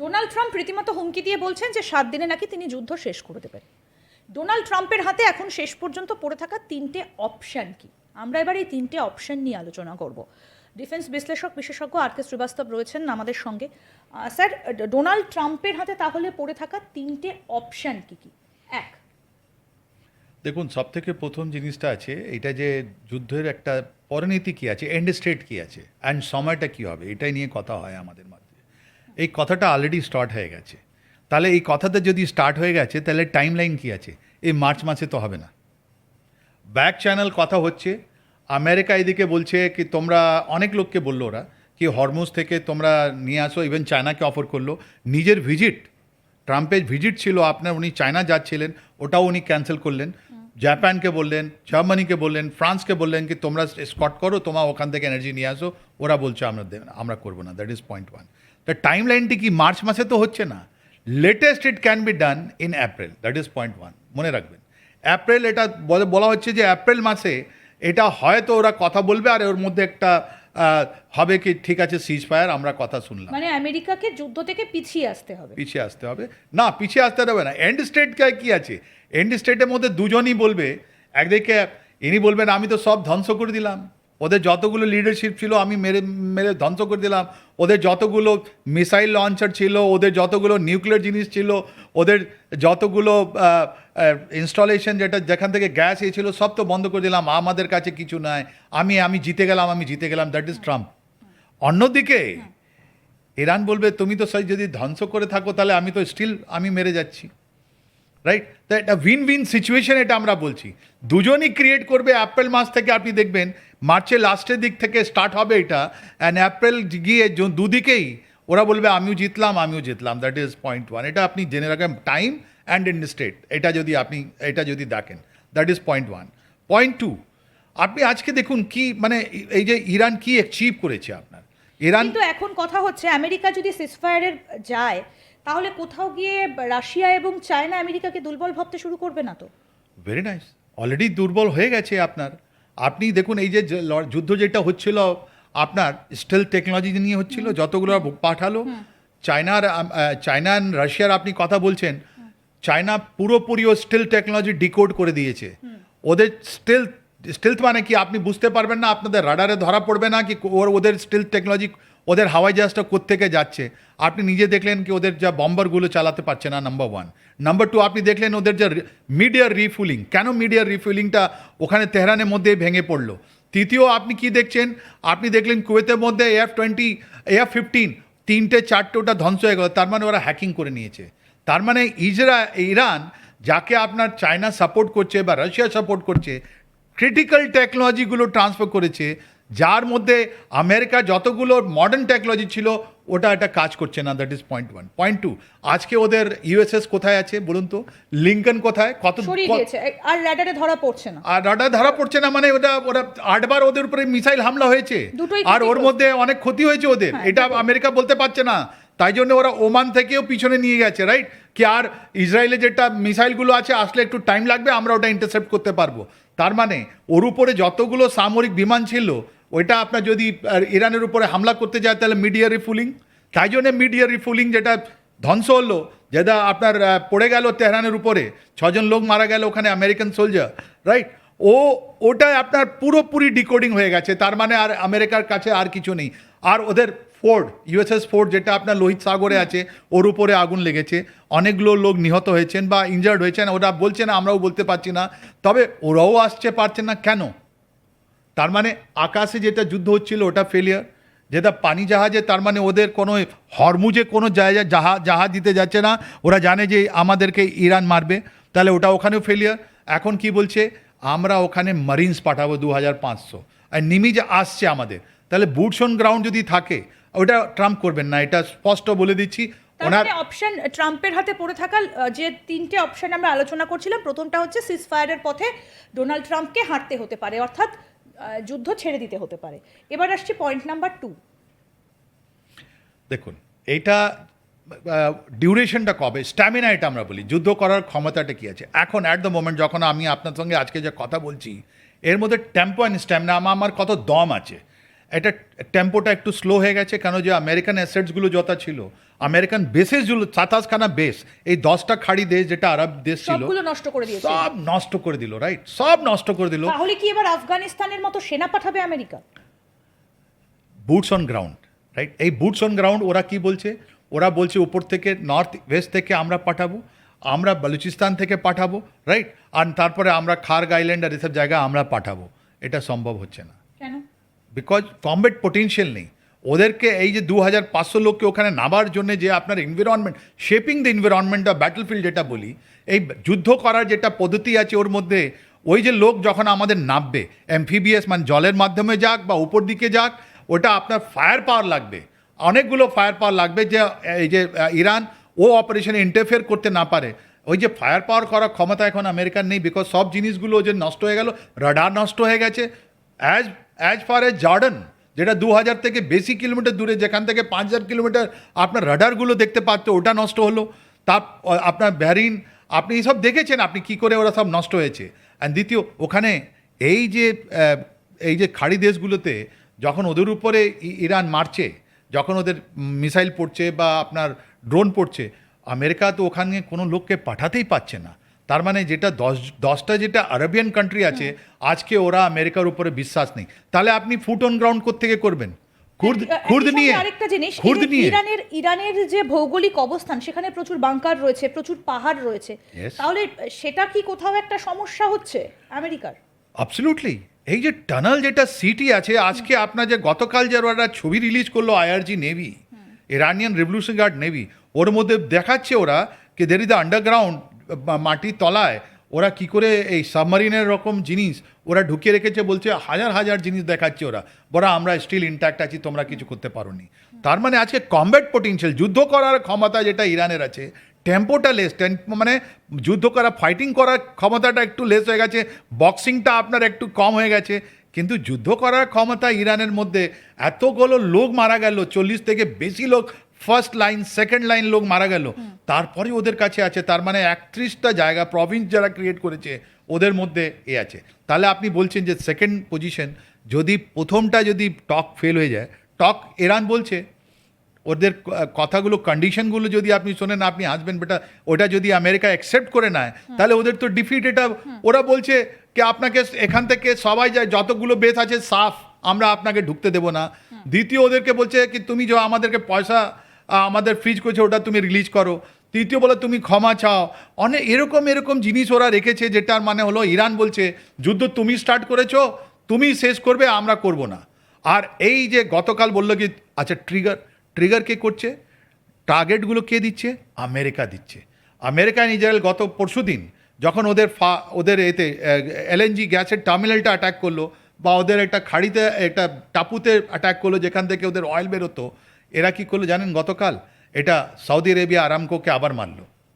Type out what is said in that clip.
Donald Trump রীতিমতো হুমকি দিয়ে বলছেন যে 7 দিনে নাকি তিনি যুদ্ধ শেষ করে দেবেন। ডোনাল্ড ট্রাম্পের হাতে এখন শেষ পর্যন্ত পড়ে থাকা 3টে অপশন কি, আমরা এবার এই 3টে অপশন নিয়ে আলোচনা করব। ডিফেন্স বিশ্লেষক বিশেষজ্ঞ আর.কে শ্রীবাস্তব রয়েছেন আমাদের সঙ্গে। স্যার, ডোনাল্ড ট্রাম্পের হাতে তাহলে পড়ে থাকা 3টে অপশন কি কি? এক, দেখুন, সবথেকে প্রথম জিনিসটা আছে এটা যে যুদ্ধের একটা পরিণতি কী আছে, এন্ড স্টেট কী আছে, অ্যান্ড সময়টা কী হবে, এটাই নিয়ে কথা হয় আমাদের মধ্যে। এই কথাটা অলরেডি স্টার্ট হয়ে গেছে। তাহলে এই কথাটা যদি স্টার্ট হয়ে গেছে তাহলে টাইম লাইন কী আছে? এই মার্চ মাসে তো হবে না। ব্যাক চ্যানেল কথা হচ্ছে, আমেরিকা এদিকে বলছে কি তোমরা, অনেক লোককে বললো ওরা কি হরমুজ থেকে তোমরা নিয়ে আসো, ইভেন চায়নাকে অফার করলো। নিজের ভিজিট, ট্রাম্পের ভিজিট ছিল আপনার, উনি চায়না যাচ্ছিলেন, ওটাও উনি ক্যান্সেল করলেন। জাপানকে বললেন, জার্মানিকে বললেন, ফ্রান্সকে বললেন কি তোমরা স্কট করো, তোমরা ওখান থেকে এনার্জি নিয়ে আসো। ওরা বলছে আমরা করবো না। That is point one. The time লাইনটি কি মার্চ মাসে তো হচ্ছে না, latest it can be done in April. That is point one, মনে রাখবেন। এপ্রিল, এটা বলা হচ্ছে যে এপ্রিল মাসে এটা হয়তো ওরা কথা বলবে, আর ওর মধ্যে একটা হবে কি ঠিক আছে সিজ ফায়ার, আমরা কথা শুনলাম। মানে আমেরিকাকে যুদ্ধ থেকে পিছিয়ে আসতে হবে। পিছিয়ে আসতে হবে না, পিছিয়ে আসতে হবে না। এন্ড স্টেট কি আছে? এন্ড স্টেটের মধ্যে দুজনই বলবে, একদিকে ইনি বলবেন আমি তো সব ধ্বংস করে দিলাম, ওদের যতগুলো লিডারশিপ ছিল আমি মেরে মেরে ধ্বংস করে দিলাম, ওদের যতগুলো মিসাইল লঞ্চার ছিল, ওদের যতগুলো নিউক্লিয়ার জিনিস ছিল, ওদের যতগুলো ইনস্টলেশন যেখান থেকে গ্যাস ছিল সব তো বন্ধ করে দিলাম, আমাদের কাছে কিছু নাই, আমি জিতে গেলাম। That is Trump. অন্যদিকে ইরান বলবে তুমি তো সেই যদি ধ্বংস করে থাকো তাহলে আমি তো স্টিল আমি মেরে যাচ্ছি, রাইট? তো এটা উইন উইন সিচুয়েশন, এটা আমরা বলছি। দুজনই ক্রিয়েট করবে। এপ্রিল মাস থেকে আপনি দেখবেন মার্চের লাস্টের দিক থেকে স্টার্ট হবে এটা, অ্যান্ড এপ্রিল গিয়ে দুদিকেই ওরা বলবে আমিও জিতলাম। That is point one. এটা আপনি জেনে রাখেন, টাইম অ্যান্ড ইন স্টেট, এটা যদি দেখেন, that is point one. Point two, আপনি আজকে দেখুন কি মানে এই যে ইরান কি অ্যাচিভ করেছে আপনার। ইরান কিন্তু এখন কথা হচ্ছে আমেরিকা যদি সিজফায়ারের যায় তাহলে কোথাও গিয়ে রাশিয়া এবং চায়না আমেরিকাকে দুর্বল ভাবতে শুরু করবে না তো? ভেরি নাইস, অলরেডি দুর্বল হয়ে গেছে আপনার। আপনি দেখুন এই যে যুদ্ধ যেটা হচ্ছিল আপনার স্টেল টেকনোলজি নিয়ে হচ্ছিল, যতগুলো পাঠালো চায়না অ্যান্ড রাশিয়ার আপনি কথা বলছেন, চায়না পুরোপুরি ও স্টেল টেকনোলজি ডিকোড করে দিয়েছে। ওদের স্টেলথ মানে কি আপনি বুঝতে পারবেন না, আপনাদের রাডারে ধরা পড়বে না কি ওদের স্টেল টেকনোলজি, ওদের হাওয়াই জাহাজটা কোত্থেকে যাচ্ছে। আপনি নিজে দেখলেন কি ওদের যা বম্বারগুলো চালাতে পারছে না, নাম্বার ওয়ান। নাম্বার টু, আপনি দেখলেন ওদের যে মিডিয়ার রিফুলিং, কেন মিডিয়ার রিফুলিংটা ওখানে তেহরানের মধ্যে ভেঙে পড়লো। তৃতীয়, আপনি কি দেখছেন, আপনি দেখলেন কুয়েতের মধ্যে AF-20 AF-15 3টে 4টে ওটা ধ্বংস হয়ে গেল। তার মানে ওরা হ্যাকিং করে নিয়েছে। তার মানে ইরান যাকে আপনার চায়না সাপোর্ট করছে বা রাশিয়া সাপোর্ট করছে, ক্রিটিক্যাল টেকনোলজিগুলো ট্রান্সফার করেছে, যার মধ্যে আমেরিকা যতগুলো মডার্ন টেকনোলজি ছিল ওটা এটা কাজ করছে না। That is point one. Point two, আজকে ওদের ইউএসএস কোথায় আছে বলুন তো, লিঙ্কন কোথায়, আর রাডারে ধরা পড়ছে না। আর রাডার ধরা পড়ছে না, মানে ওরা 8বার ওদের উপরে মিসাইল হামলা হয়েছে, আর ওর মধ্যে অনেক ক্ষতি হয়েছে ওদের। এটা আমেরিকা বলতে পারছে না, তাই জন্য ওরা ওমান থেকেও পিছনে নিয়ে গেছে, রাইট? কি আর ইসরায়েলে যেটা মিসাইলগুলো আছে আসলে একটু টাইম লাগবে, আমরা ওটা ইন্টারসেপ্ট করতে পারবো। তার মানে ওর উপরে যতগুলো সামরিক বিমান ছিল ওইটা আপনার যদি ইরানের উপরে হামলা করতে যায় তাহলে মিডিয়া রিফুলিং, তাই জন্য মিডিয়া রিফুলিং যেটা ধ্বংস হলো, যেটা আপনার পড়ে গেল তেহরানের উপরে, 6 জন লোক মারা গেল ওখানে আমেরিকান সোলজার, রাইট? ওটা আপনার পুরোপুরি ডিকোডিং হয়ে গেছে। তার মানে আর আমেরিকার কাছে আর কিছু নেই। আর ওদের ফোর্ড, ইউএসএস ফোর্ড যেটা আপনার লোহিত সাগরে আছে, ওর উপরে আগুন লেগেছে, অনেকগুলো লোক নিহত হয়েছেন বা ইনজার্ড হয়েছেন। ওরা বলছে না, আমরাও বলতে পারছি না, তবে ওরাও আসতে পারছে না কেন? তার মানে আকাশে যেটা যুদ্ধ হচ্ছিল ওটা ফেলিয়ার, যেটা পানি জাহাজে, তার মানে ওদের কোনো হরমুজে কোনো জায়গায় জাহাজ দিতে যাচ্ছে না। ওরা জানে যে আমাদেরকে ইরান মারবে, তাহলে ওটা ওখানেও ফেলিয়ার। এখন কি বলছে, আমরা ওখানে মারিনস পাঠাবো 2500, আর নিমিজ আসছে আমাদের। তাহলে বুটস অন গ্রাউন্ড যদি থাকে, ওটা ট্রাম্প করবেন না, এটা স্পষ্ট বলে দিচ্ছি। ওনার অপশন ট্রাম্পের হাতে পড়ে থাকা যে 3টে অপশন আমরা আলোচনা করছিলাম, প্রথমটা হচ্ছে সিজফায়ারের পথে ডোনাল্ড ট্রাম্পকে হাঁটতে হতে পারে, অর্থাৎ যুদ্ধ ছেড়ে দিতে হতে পারে। এবার আসছি পয়েন্ট নাম্বার 2। দেখুন, এইটা ডিউরেশনটা কবে, স্ট্যামিনা এটা আমরা বলি, যুদ্ধ করার ক্ষমতাটা কী আছে এখন অ্যাট দ্য মোমেন্ট, যখন আমি আপনার সঙ্গে আজকে যে কথা বলছি, এর মধ্যে টেম্পো অ্যান্ড স্ট্যামিনা আমার কত দম আছে। এটা টেম্পোটা একটু স্লো হয়ে গেছে, কেন যে আমেরিকান অ্যাসেটসগুলো যত ছিল, আমেরিকান বেসেসগুলো 27খানা বেস, এই 10টা খাড়ি দেশ যেটা আরব দেশ ছিল সবগুলো নষ্ট করে দিয়েছে। সব নষ্ট করে দিল, রাইট, সব নষ্ট করে দিল। তাহলে কি এবার আফগানিস্তানের মতো সেনা পাঠাবে America? Boots on ground, right. এই বুটস অন গ্রাউন্ড ওরা কি বলছে? ওরা বলছে উপর থেকে নর্থ ওয়েস্ট থেকে আমরা পাঠাবো, আমরা বালুচিস্তান থেকে পাঠাবো, রাইট, আর তারপরে আমরা খার্গ আইল্যান্ড আর এসব জায়গায় আমরা পাঠাবো। এটা সম্ভব হচ্ছে না, কেন? বিকজ কমব্যাট পোটেনশিয়াল নেই ওদেরকে। এই যে 2500 লোককে ওখানে নামার জন্য যে আপনার environment, shaping the environment of battlefield যেটা বলি, এই যুদ্ধ করার যেটা পদ্ধতি আছে ওর মধ্যে, ওই যে লোক যখন আমাদের নামবে অ্যাম্ফিবিয়াস মানে জলের মাধ্যমে যাক বা উপর দিকে যাক, ওটা আপনার ফায়ার পাওয়ার লাগবে, অনেকগুলো ফায়ার পাওয়ার লাগবে, যে এই যে ইরান ও অপারেশনে ইন্টারফেয়ার করতে না পারে। ওই যে ফায়ার পাওয়ার করার ক্ষমতা এখন আমেরিকার নেই, বিকজ সব জিনিসগুলো যে নষ্ট হয়ে গেল, রাডার নষ্ট হয়ে গেছে। অ্যাজ ফার এজ জর্ডান, যেটা 2000 থেকে বেশি কিলোমিটার দূরে, যেখান থেকে 5000 কিলোমিটার আপনার রাডারগুলো দেখতে পাচ্ছে, ওটা নষ্ট হলো। তার আপনার ব্যারিন, আপনি সব দেখেছেন আপনি কি করে ওরা সব নষ্ট হয়েছে। অ্যান্ড দ্বিতীয়, ওখানে এই যে খাড়ি দেশগুলোতে যখন ওদের উপরে ইরান মারছে, যখন ওদের মিসাইল পড়ছে বা আপনার ড্রোন পড়ছে, আমেরিকা তো ওখানে কোনো লোককে পাঠাতেই পারছে না। তার মানে যেটা 10টা যেটা আরবিয়ান কান্ট্রি আছে, আজকে ওরা আমেরিকার উপরে বিশ্বাস নেই। তাহলে আপনি ফুট অন গ্রাউন্ড কোত্থেকে করবেন? খুর্দ নিয়ে, আরেকটা জিনিস, খুর্দ নিয়ে। ইরানের যে ভৌগোলিক অবস্থান, সেখানে প্রচুর বাংকার রয়েছে, প্রচুর পাহাড় রয়েছে। Yes. তাহলে সেটা কি কোথাও একটা সমস্যা হচ্ছে আমেরিকার? অ্যাবসলিউটলি। এই যে টানেল যেটা সিটি আছে, আজকে আপনার যে গতকাল যে ওরা ছবি রিলিজ করলো IRG navy, Iranian revolution guard navy, ওর মধ্যে দেখাচ্ছে ওরা কি দের ইজ দ্য আন্ডারগ্রাউন্ড, মাটির তলায় ওরা কি করে এই সাবমারিনের রকম জিনিস ওরা ঢুকিয়ে রেখেছে, বলছে হাজার হাজার জিনিস দেখাচ্ছে ওরা, বড়া আমরা স্টিল ইন্ট্যাক্ট আছি, তোমরা কিছু করতে পারোনি। তার মানে আজকে কমব্যাট পোটেনশিয়াল, যুদ্ধ করার ক্ষমতা যেটা ইরানের আছে, টেম্পোটা লেস, মানে যুদ্ধ করা, ফাইটিং করার ক্ষমতাটা একটু লেস হয়ে গেছে, বক্সিংটা আপনার একটু কম হয়ে গেছে, কিন্তু যুদ্ধ করার ক্ষমতা ইরানের মধ্যে। এতগুলো লোক মারা গেল, 40 থেকে বেশি লোক ফার্স্ট লাইন সেকেন্ড লাইন লোক মারা গেল, তারপরে ওদের কাছে আছে। তার মানে 31টা জায়গা প্রভিন্স যারা ক্রিয়েট করেছে ওদের মধ্যে আছে। তাহলে আপনি বলছেন যে সেকেন্ড পজিশন, যদি প্রথমটা যদি টক ফেল হয়ে যায়, টক ইরান বলছে, ওদের কথাগুলো কন্ডিশনগুলো যদি আপনি শোনেন, আপনি হাসবেন বেটা, ওটা যদি আমেরিকা অ্যাকসেপ্ট করে নেয়, তাহলে ওদের তো ডিফিট। এটা ওরা বলছে কি আপনাকে এখান থেকে সবাই যায়, যতগুলো বেস আছে সাফ, আমরা আপনাকে ঢুকতে দেবো না। দ্বিতীয়, ওদেরকে বলছে কি তুমি যে আমাদেরকে পয়সা আমাদের ফ্রিজ করছে, ওটা তুমি রিলিজ করো। তৃতীয় বলে তুমি ক্ষমা চাও। অনেক এরকম জিনিস ওরা রেখেছে, যেটার মানে হলো ইরান বলছে যুদ্ধ তুমি স্টার্ট করেছো, তুমি শেষ করবে, আমরা করব না। আর এই যে গতকাল বললো কি আচ্ছা ট্রিগার কে করছে, টার্গেটগুলো কে দিচ্ছে? আমেরিকা দিচ্ছে। আমেরিকান ইসরায়েল গত পরশুদিন যখন ওদের এতে এলএনজি গ্যাসের টার্মিনালটা অ্যাটাক করলো, বা ওদের একটা খাড়িতে একটা টাপুতে অ্যাটাক করলো যেখান থেকে ওদের অয়েল বেরোতো, এরা কি করলো জানেন? গতকাল এটা সৌদি আরবিয়া আরামকোকে আবার মারলো।